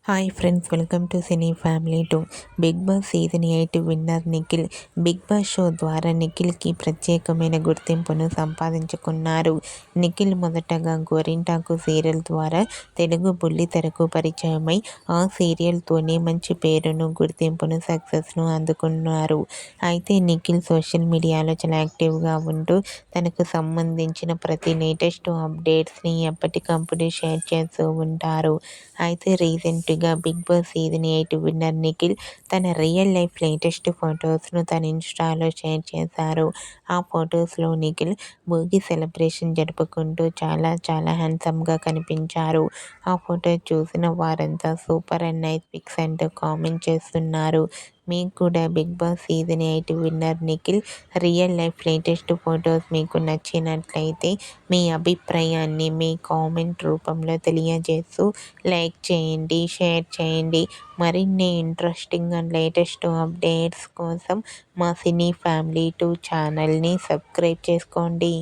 Hi friends, welcome to cine family 2. Bigg Boss season 8 winner Nikhil Bigg Boss show ద్వారా నిఖిల్కి ప్రత్యేకమైన గుర్తింపును సంపాదించుకున్నారు. నిఖిల్ మొదటగా గోరింటాకు సీరియల్ ద్వారా తెలుగు బుల్లితెరకు పరిచయమై ఆ సీరియల్తోనే మంచి పేరును, గుర్తింపును, సక్సెస్ను అందుకున్నారు. అయితే నిఖిల్ సోషల్ మీడియాలో చాలా యాక్టివ్గా ఉంటూ తనకు సంబంధించిన ప్రతి లేటెస్ట్ అప్డేట్స్ని ఎప్పటికప్పుడు షేర్ చేస్తూ ఉంటారు. అయితే రీసెంట్గా Bigg Boss season 8 winner Nikhil తన రియల్ లైఫ్ లేటెస్ట్ ఫొటోస్ను తన ఇన్స్టాలో షేర్ చేశారు. ఆ ఫొటోస్లో నిఖిల్ భోగి సెలబ్రేషన్ జరుపుకుంటూ చాలా చాలా హ్యాండ్సమ్గా కనిపించారు. ఆ ఫోటో చూసిన వారంతా సూపర్ అండ్ నైస్ పిక్స్ అంటూ కామెంట్ చేస్తున్నారు. మీకు కూడా Bigg Boss season 8 winner Nikhil real life latest photos మీకు నచ్చినట్లయితే మీ అభిప్రాయాన్ని మీ కామెంట్ రూపంలో తెలియజేస్తూ లైక్ చేయండి, షేర్ చేయండి. మరిన్ని ఇంట్రెస్టింగ్ అండ్ లేటెస్ట్ అప్డేట్స్ కోసం మా సినీ ఫ్యామిలీ 2 ఛానల్ని సబ్స్క్రైబ్ చేసుకోండి.